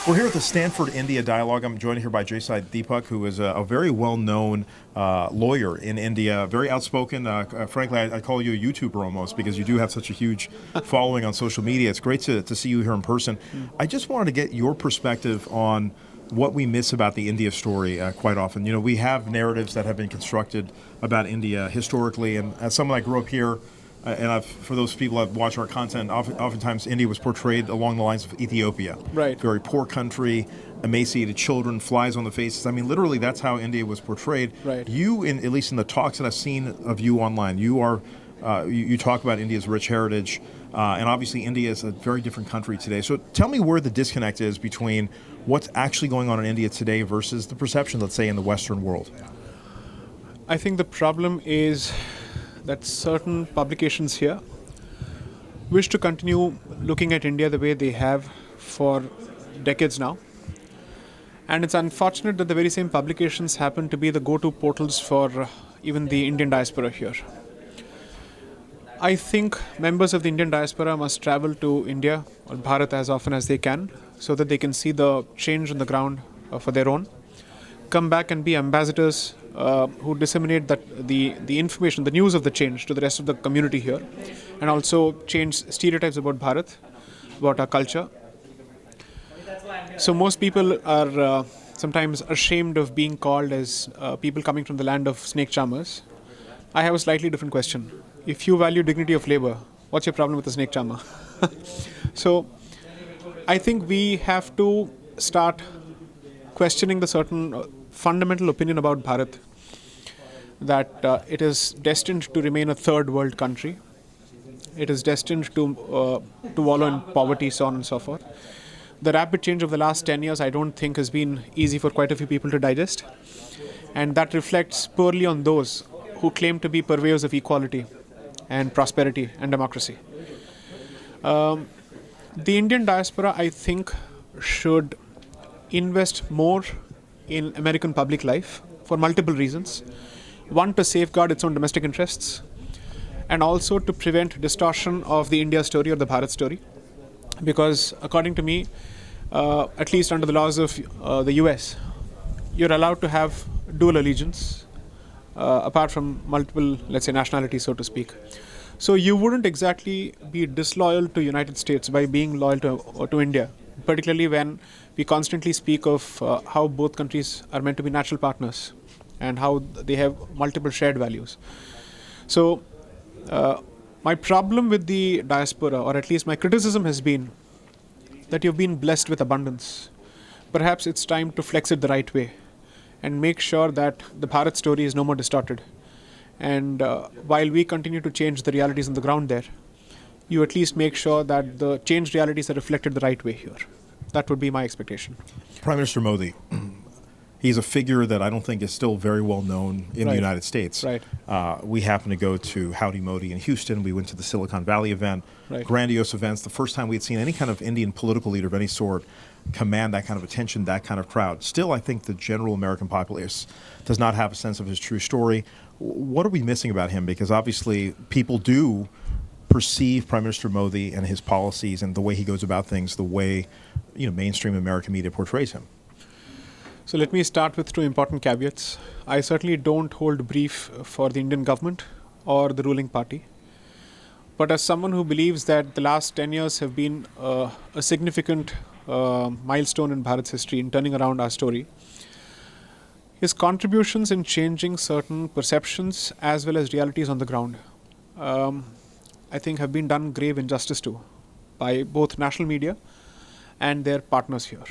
We're here at the Stanford India Dialogue. I'm joined here by Sai Deepak, who is a very well-known lawyer in India, very outspoken. Frankly, I call you a YouTuber almost because you do have such a huge following on social media. It's great to see you here in person. I just wanted to get your perspective on what we miss about the India story quite often. You know, we have narratives that have been constructed about India historically, and as someone that grew up here, for those people that watch our content, oftentimes India was portrayed along the lines of Ethiopia. Right. Very poor country, emaciated children, flies on the faces. I mean, literally, that's how India was portrayed. Right. You, at least in the talks that I've seen of you online, you talk about India's rich heritage, and obviously India is a very different country today. So tell me where the disconnect is between what's actually going on in India today versus the perception, let's say, in the Western world. I think the problem is that certain publications here wish to continue looking at India the way they have for decades now. And it's unfortunate that the very same publications happen to be the go-to portals for even the Indian diaspora here. I think members of the Indian diaspora must travel to India or Bharat as often as they can so that they can see the change on the ground for their own. Come back and be ambassadors who disseminate the information, the news of the change to the rest of the community here, and also change stereotypes about Bharat, about our culture. So most people are sometimes ashamed of being called as people coming from the land of snake charmers. I have a slightly different question. If you value dignity of labor, what's your problem with the snake charmer? So I think we have to start questioning the certain fundamental opinion about Bharat, that it is destined to remain a third world country. It is destined to wallow in poverty, so on and so forth. The rapid change of the last 10 years, I don't think has been easy for quite a few people to digest. And that reflects poorly on those who claim to be purveyors of equality and prosperity and democracy. The Indian diaspora, I think, should invest more in American public life for multiple reasons. One, to safeguard its own domestic interests, and also to prevent distortion of the India story or the Bharat story. Because according to me, at least under the laws of the US, you're allowed to have dual allegiance, apart from multiple, let's say, nationalities, so to speak. So you wouldn't exactly be disloyal to United States by being loyal to India, particularly when we constantly speak of how both countries are meant to be natural partners and how they have multiple shared values. So my problem with the diaspora, or at least my criticism, has been that you've been blessed with abundance. Perhaps it's time to flex it the right way and make sure that the Bharat story is no more distorted. And while we continue to change the realities on the ground there, you at least make sure that the changed realities are reflected the right way here. That would be my expectation. Prime Minister Modi, he's a figure that I don't think is still very well known in the United States. Right. We happened to go to Howdy Modi in Houston. We went to the Silicon Valley event, grandiose events. The first time we had seen any kind of Indian political leader of any sort command that kind of attention, that kind of crowd. Still, I think the general American populace does not have a sense of his true story. What are we missing about him? Because obviously people do perceive Prime Minister Modi and his policies and the way he goes about things, the way mainstream American media portrays him. So let me start with two important caveats. I certainly don't hold brief for the Indian government or the ruling party. But as someone who believes that the last 10 years have been a significant milestone in Bharat's history in turning around our story, his contributions in changing certain perceptions as well as realities on the ground, I think have been done grave injustice to by both national media and their partners here.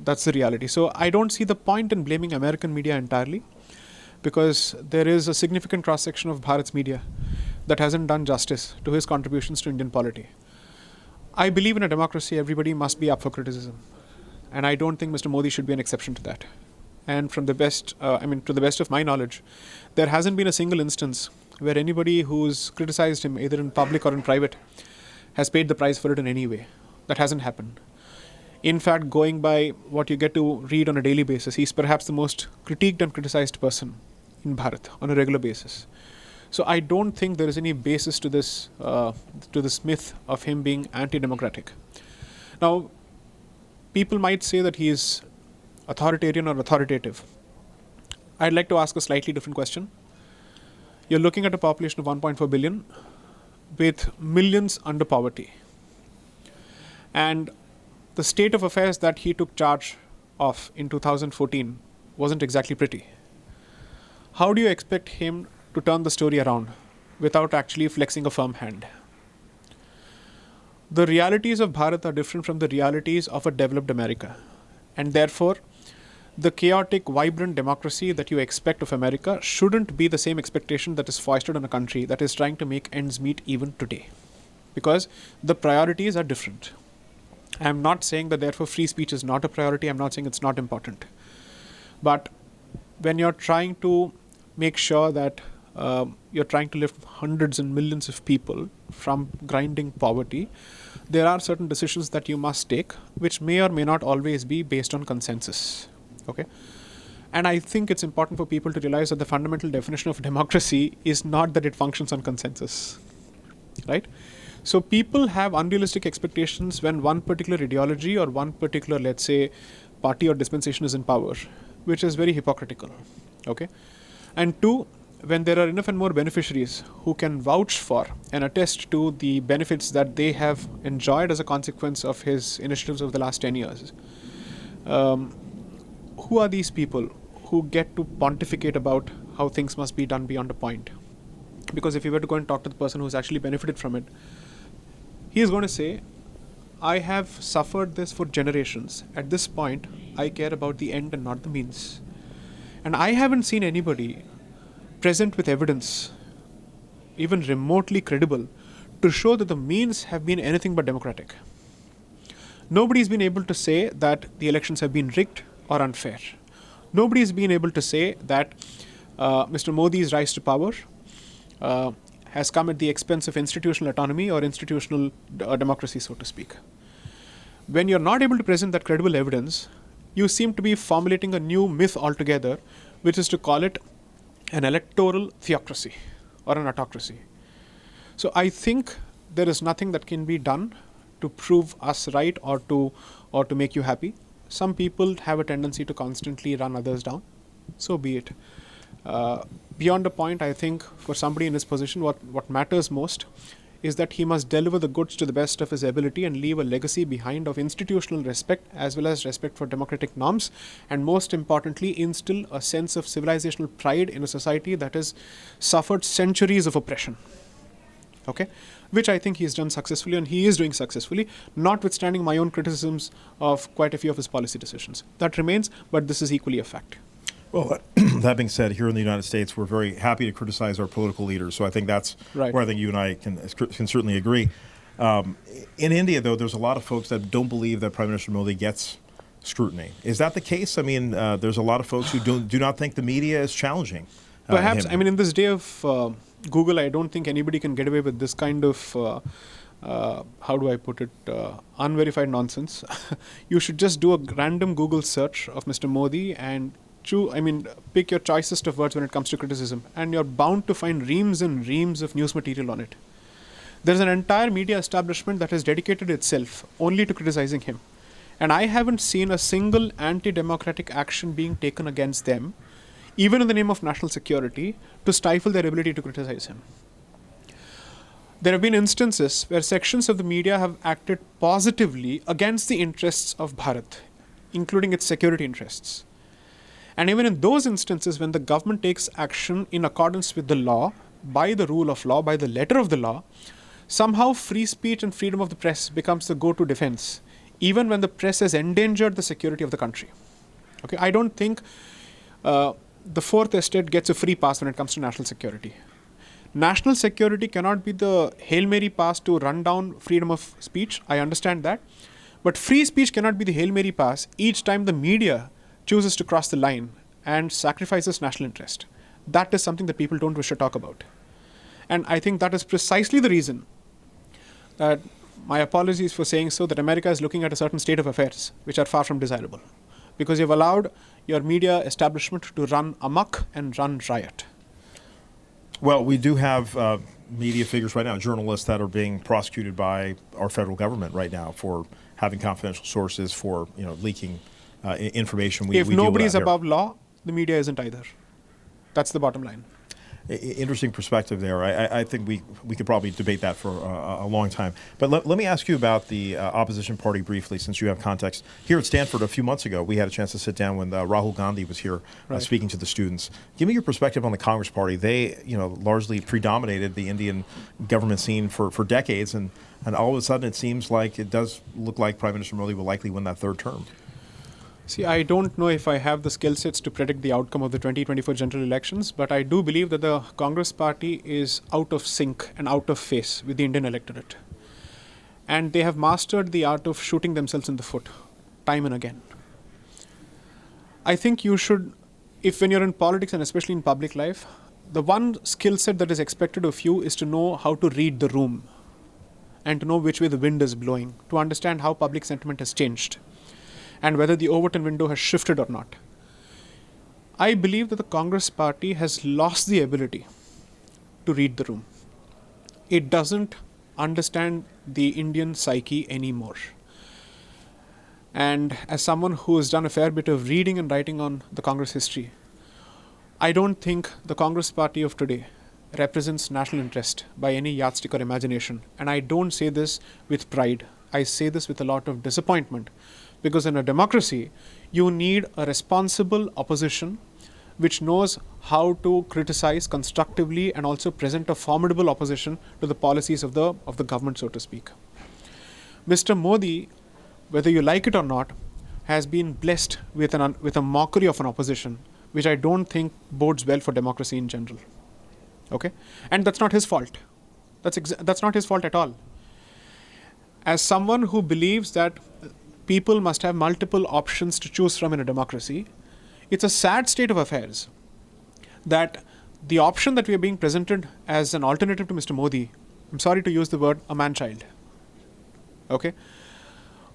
That's the reality. So I don't see the point in blaming American media entirely, because there is a significant cross-section of Bharat's media that hasn't done justice to his contributions to Indian polity. I believe in a democracy, everybody must be up for criticism. And I don't think Mr. Modi should be an exception to that. And to the best of my knowledge, there hasn't been a single instance where anybody who's criticized him, either in public or in private, has paid the price for it in any way. That hasn't happened. In fact, going by what you get to read on a daily basis, he's perhaps the most critiqued and criticized person in Bharat on a regular basis. So I don't think there is any basis to this myth of him being anti-democratic. Now, people might say that he is authoritarian or authoritative. I'd like to ask a slightly different question. You're looking at a population of 1.4 billion with millions under poverty. And the state of affairs that he took charge of in 2014 wasn't exactly pretty. How do you expect him to turn the story around without actually flexing a firm hand? The realities of Bharat are different from the realities of a developed America. And therefore, the chaotic, vibrant democracy that you expect of America shouldn't be the same expectation that is foisted on a country that is trying to make ends meet even today. Because the priorities are different. I'm not saying that therefore free speech is not a priority. I'm not saying it's not important. But when you're trying to make sure that you're trying to lift hundreds and millions of people from grinding poverty, there are certain decisions that you must take, which may or may not always be based on consensus. Okay? And I think it's important for people to realize that the fundamental definition of democracy is not that it functions on consensus. Right? So people have unrealistic expectations when one particular ideology or one particular, let's say, party or dispensation is in power, which is very hypocritical. Okay? And two, when there are enough and more beneficiaries who can vouch for and attest to the benefits that they have enjoyed as a consequence of his initiatives over the last 10 years, who are these people who get to pontificate about how things must be done beyond a point? Because if you were to go and talk to the person who's actually benefited from it, he is going to say, I have suffered this for generations. At this point, I care about the end and not the means. And I haven't seen anybody present with evidence, even remotely credible, to show that the means have been anything but democratic. Nobody's been able to say that the elections have been rigged or unfair. Nobody's been able to say that Mr. Modi's rise to power has come at the expense of institutional autonomy or institutional democracy, so to speak. When you're not able to present that credible evidence, you seem to be formulating a new myth altogether, which is to call it an electoral theocracy or an autocracy. So I think there is nothing that can be done to prove us right or to make you happy. Some people have a tendency to constantly run others down. So be it. Beyond a point, I think for somebody in his position, what matters most is that he must deliver the goods to the best of his ability and leave a legacy behind of institutional respect as well as respect for democratic norms, and most importantly, instill a sense of civilizational pride in a society that has suffered centuries of oppression. Okay? Which I think he's done successfully, and he is doing successfully, notwithstanding my own criticisms of quite a few of his policy decisions. That remains, but this is equally a fact. Well, that being said, here in the United States, we're very happy to criticize our political leaders. So I think that's right. Where I think you and I can certainly agree. In India, though, there's a lot of folks that don't believe that Prime Minister Modi gets scrutiny. Is that the case? I mean, there's a lot of folks who do not think the media is challenging. Perhaps, I mean, in this day of Google, I don't think anybody can get away with this kind of, how do I put it, unverified nonsense. You should just do a random Google search of Mr. Modi and pick your choicest of words when it comes to criticism, and you're bound to find reams and reams of news material on it. There's an entire media establishment that has dedicated itself only to criticizing him. And I haven't seen a single anti-democratic action being taken against them, even in the name of national security, to stifle their ability to criticize him. There have been instances where sections of the media have acted positively against the interests of Bharat, including its security interests. And even in those instances, when the government takes action in accordance with the law, by the rule of law, by the letter of the law, somehow free speech and freedom of the press becomes the go-to defense, even when the press has endangered the security of the country. Okay, I don't think the fourth estate gets a free pass when it comes to national security. National security cannot be the Hail Mary pass to run down freedom of speech. I understand that. But free speech cannot be the Hail Mary pass each time the media chooses to cross the line and sacrifices national interest. That is something that people don't wish to talk about. And I think that is precisely the reason that, my apologies for saying so, that America is looking at a certain state of affairs which are far from desirable. Because you've allowed your media establishment to run amok and run riot. Well, we do have media figures right now, journalists that are being prosecuted by our federal government right now for having confidential sources, for leaking information. If we deal with nobody is that here. above law, the media isn't either. That's the bottom line. Interesting perspective there. I think we could probably debate that for a long time. But let me ask you about the opposition party briefly, since you have context. Here at Stanford a few months ago, we had a chance to sit down when Rahul Gandhi was here speaking to the students. Give me your perspective on the Congress Party. They, largely predominated the Indian government scene for decades, and all of a sudden it seems like it does look like Prime Minister Modi will likely win that third term. See, I don't know if I have the skill sets to predict the outcome of the 2024 general elections, but I do believe that the Congress party is out of sync and out of phase with the Indian electorate. And they have mastered the art of shooting themselves in the foot, time and again. I think you should, when you're in politics and especially in public life, the one skill set that is expected of you is to know how to read the room and to know which way the wind is blowing, to understand how public sentiment has changed, and whether the Overton window has shifted or not. I believe that the Congress party has lost the ability to read the room. It doesn't understand the Indian psyche anymore. And as someone who has done a fair bit of reading and writing on the Congress history, I don't think the Congress party of today represents national interest by any yardstick or imagination. And I don't say this with pride. I say this with a lot of disappointment. Because in a democracy, you need a responsible opposition which knows how to criticize constructively and also present a formidable opposition to the policies of the government, so to speak. Mr. Modi, whether you like it or not, has been blessed with a mockery of an opposition, which I don't think bodes well for democracy in general. Okay? And that's not his fault. That's not his fault at all. As someone who believes that people must have multiple options to choose from in a democracy, it's a sad state of affairs that the option that we are being presented as an alternative to Mr. Modi, I'm sorry to use the word, a man-child, okay,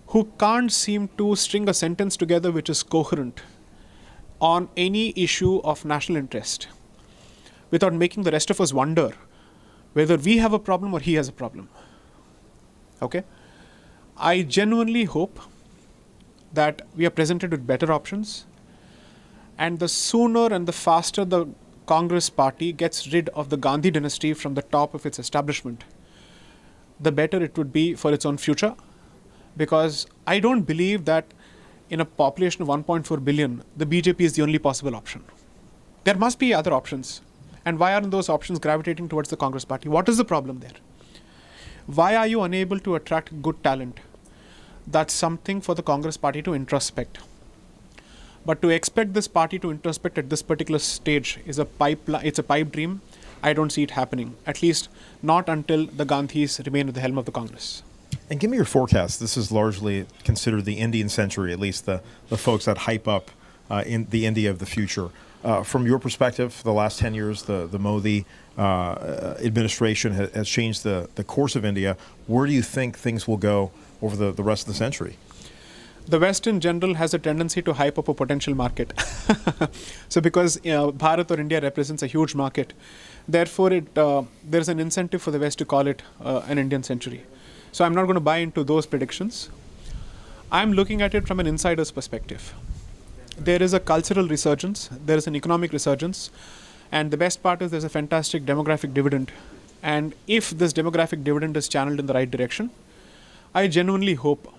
who can't seem to string a sentence together which is coherent on any issue of national interest without making the rest of us wonder whether we have a problem or he has a problem. Okay? I genuinely hope that we are presented with better options, and the sooner and the faster the Congress party gets rid of the Gandhi dynasty from the top of its establishment, the better it would be for its own future. Because I don't believe that in a population of 1.4 billion, the BJP is the only possible option. There must be other options. And why aren't those options gravitating towards the Congress party? What is the problem there? Why are you unable to attract good talent? That's something for the Congress party to introspect. But to expect this party to introspect at this particular stage is it's a pipe dream. I don't see it happening, at least not until the Gandhis remain at the helm of the Congress. And give me your forecast. This is largely considered the Indian century, at least the folks that hype up in the India of the future. From your perspective, the last 10 years, the Modi administration has changed the course of India. Where do you think things will go over the rest of the century? The West in general has a tendency to hype up a potential market. So because Bharat or India represents a huge market, therefore there's an incentive for the West to call it an Indian century. So I'm not going to buy into those predictions. I'm looking at it from an insider's perspective. There is a cultural resurgence, there is an economic resurgence, and the best part is there's a fantastic demographic dividend. And if this demographic dividend is channeled in the right direction, I genuinely hope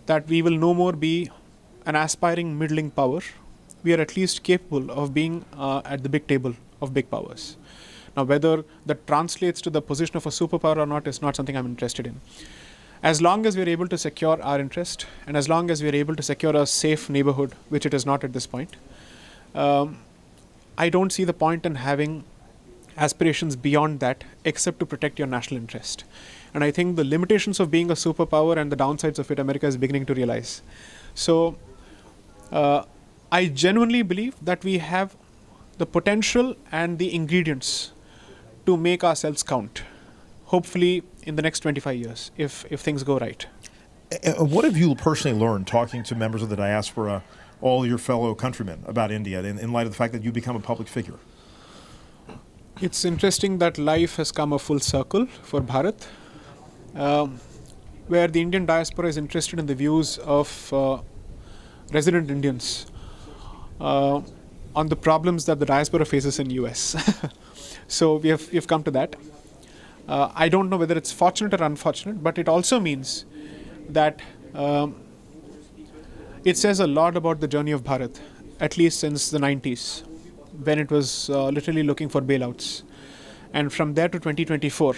that we will no more be an aspiring middling power. We are at least capable of being at the big table of big powers. Now, whether that translates to the position of a superpower or not is not something I'm interested in. As long as we are able to secure our interest, and as long as we are able to secure a safe neighborhood, which it is not at this point, I don't see the point in having aspirations beyond that except to protect your national interest. And I think the limitations of being a superpower and the downsides of it, America is beginning to realize. So I genuinely believe that we have the potential and the ingredients to make ourselves count, hopefully in the next 25 years, if things go right. What have you personally learned talking to members of the diaspora, all your fellow countrymen, about India in light of the fact that you become a public figure? It's interesting that life has come a full circle for Bharat, where the Indian diaspora is interested in the views of resident Indians on the problems that the diaspora faces in US. So we've come to that. I don't know whether it's fortunate or unfortunate, but it also means that it says a lot about the journey of Bharat, at least since the 90s, when it was literally looking for bailouts. And from there to 2024,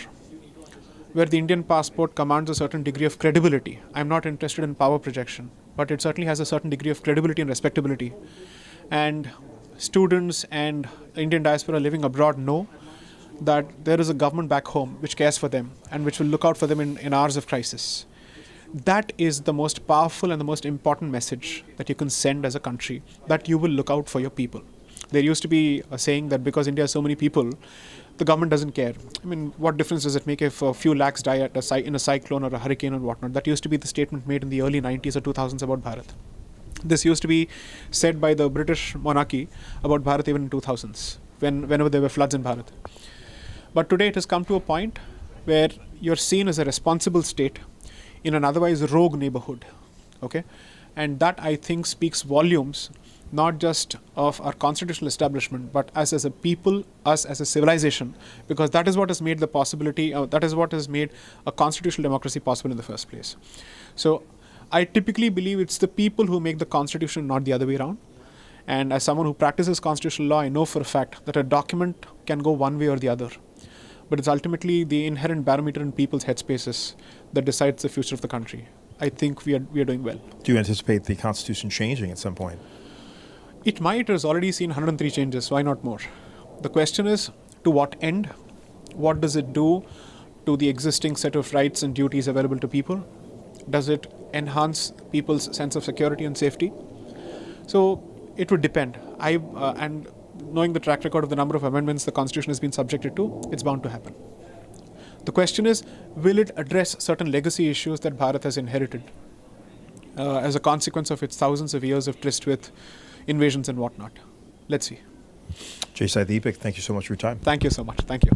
where the Indian passport commands a certain degree of credibility. I'm not interested in power projection, but it certainly has a certain degree of credibility and respectability. And students and Indian diaspora living abroad know that there is a government back home which cares for them and which will look out for them in hours of crisis. That is the most powerful and the most important message that you can send as a country, that you will look out for your people. There used to be a saying that because India has so many people, the government doesn't care. I mean, what difference does it make if a few lakhs die in a cyclone or a hurricane or whatnot? That used to be the statement made in the early 90s or 2000s about Bharat. This used to be said by the British monarchy about Bharat even in 2000s, whenever there were floods in Bharat. But today it has come to a point where you're seen as a responsible state in an otherwise rogue neighborhood. Okay? And that, I think, speaks volumes, not just of our constitutional establishment, but us as a people, us as a civilization, because that is what has made the possibility, that is what has made a constitutional democracy possible in the first place. So I typically believe it's the people who make the constitution, not the other way around. And as someone who practices constitutional law, I know for a fact that a document can go one way or the other. But it's ultimately the inherent barometer in people's headspaces that decides the future of the country. I think we are doing well. Do you anticipate the Constitution changing at some point? It might. It has already seen 103 changes. Why not more? The question is, to what end? What does it do to the existing set of rights and duties available to people? Does it enhance people's sense of security and safety? So it would depend. And knowing the track record of the number of amendments the Constitution has been subjected to, it's bound to happen. The question is, will it address certain legacy issues that Bharat has inherited as a consequence of its thousands of years of tryst with invasions and whatnot? Let's see. Sai Deepak, thank you so much for your time. Thank you so much. Thank you.